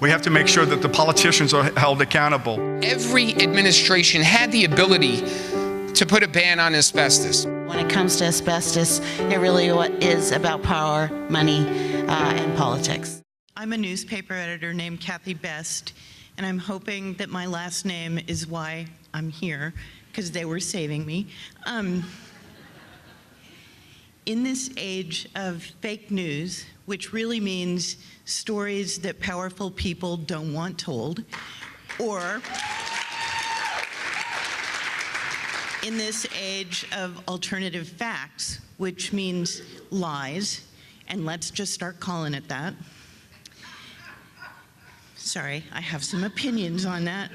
We have to make sure that the politicians are held accountable. Every administration had the ability to put a ban on asbestos. When it comes to asbestos, it really is about power, money, and politics. I'm a newspaper editor named Kathy Best, and I'm hoping that my last name is why I'm here, because they were saving me. In this age of fake news, which really means stories that powerful people don't want told, or in this age of alternative facts, which means lies, and let's just start calling it that. Sorry, I have some opinions on that.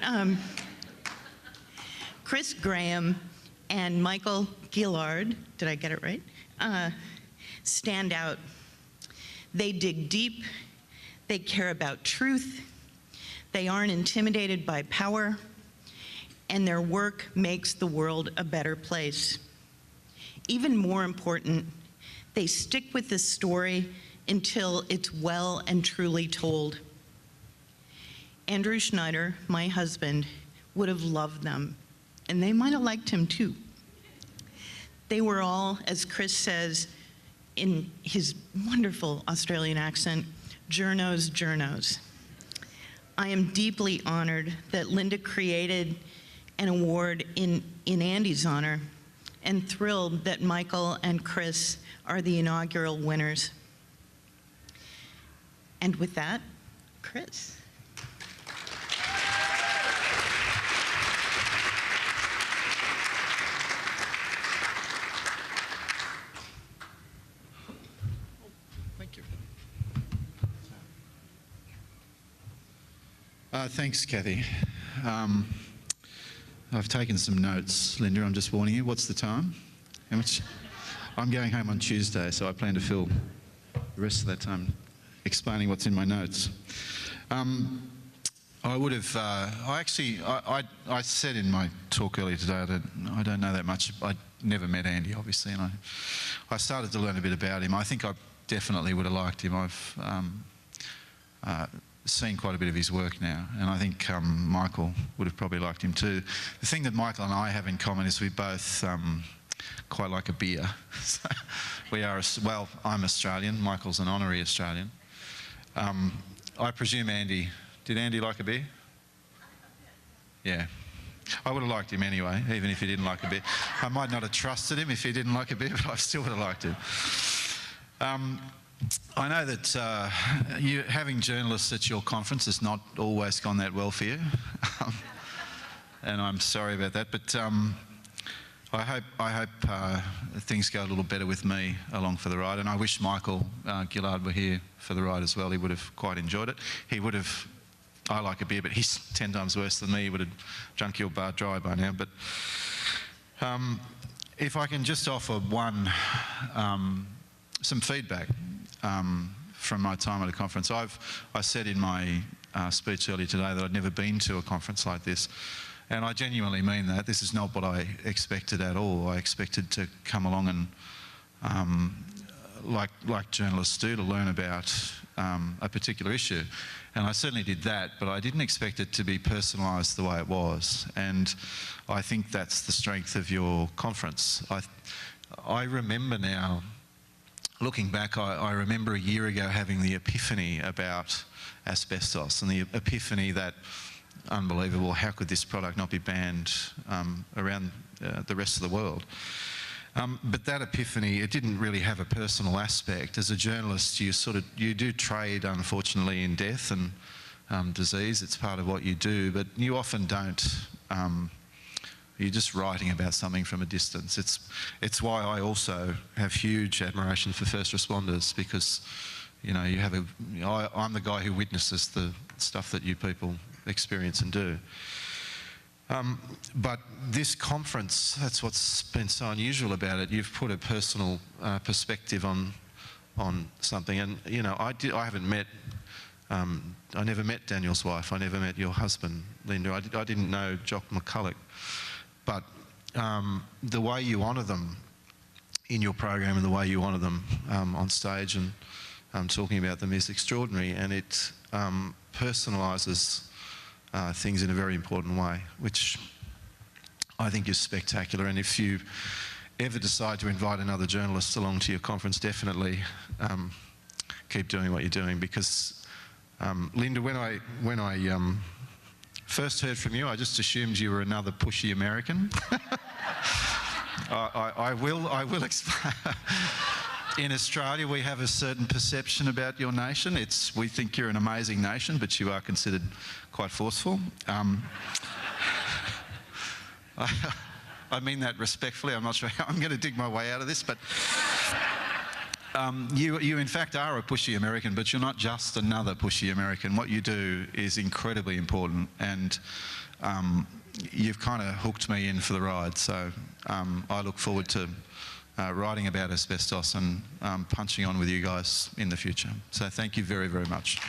Chris Graham and Michael Gillard, did I get it right? Stand out. They dig deep, they care about truth, they aren't intimidated by power, and their work makes the world a better place. Even more important, they stick with the story until it's well and truly told. Andrew Schneider, my husband, would have loved them, and they might have liked him too. They were all, as Chris says in his wonderful Australian accent, journos, journos. I am deeply honored that Linda created an award in Andy's honor, and thrilled that Michael and Chris are the inaugural winners. And with that, Chris. Thanks, Kathy. I've taken some notes, Linda, I'm just warning you. What's the time? How much? I'm going home on Tuesday, so I plan to fill the rest of that time explaining what's in my notes. I would have, I said in my talk earlier today that I don't know that much. I never met Andy, obviously, and I started to learn a bit about him. I think I definitely would have liked him. I've seen quite a bit of his work now, and I think Michael would have probably liked him too. The thing that Michael and I have in common is we both quite like a beer. So we are, well, I'm Australian, Michael's an honorary Australian. I presume Andy, did Andy like a beer? Yeah. I would have liked him anyway, even if he didn't like a beer. I might not have trusted him if he didn't like a beer, but I still would have liked him. I know that you having journalists at your conference has not always gone that well for you, and I'm sorry about that. But I hope things go a little better with me along for the ride, and I wish Michael Gillard were here for the ride as well. He would have quite enjoyed it. He would have. I like a beer, but he's 10 times worse than me. He would have drunk your bar dry by now. But if I can just offer some feedback. From my time at a conference. I said in my speech earlier today that I'd never been to a conference like this, and I genuinely mean that. This is not what I expected at all. I expected to come along and, like journalists do, to learn about a particular issue, and I certainly did that, but I didn't expect it to be personalised the way it was, and I think that's the strength of your conference. I remember now, looking back, I remember a year ago having the epiphany about asbestos, and the epiphany that, unbelievable, how could this product not be banned around the rest of the world? But that epiphany, it didn't really have a personal aspect. As a journalist, you do trade, unfortunately, in death and disease. It's part of what you do, but you often don't. You're just writing about something from a distance. It's why I also have huge admiration for first responders, because, you know, I'm the guy who witnesses the stuff that you people experience and do. But this conference, that's what's been so unusual about it. You've put a personal perspective on something, and you know, I haven't met. I never met Daniel's wife. I never met your husband, Linda. I didn't know Jock McCulloch. But the way you honour them in your program and the way you honour them on stage, and talking about them is extraordinary, and it personalises things in a very important way, which I think is spectacular. And if you ever decide to invite another journalist along to your conference, definitely keep doing what you're doing, because Linda, when I first heard from you, I just assumed you were another pushy American. I will explain. In Australia, we have a certain perception about your nation. We think you're an amazing nation, but you are considered quite forceful. I mean that respectfully. I'm not sure how I'm going to dig my way out of this, but you in fact are a pushy American, but you're not just another pushy American. What you do is incredibly important, and you've kind of hooked me in for the ride. So I look forward to writing about asbestos and punching on with you guys in the future. So thank you very, very much.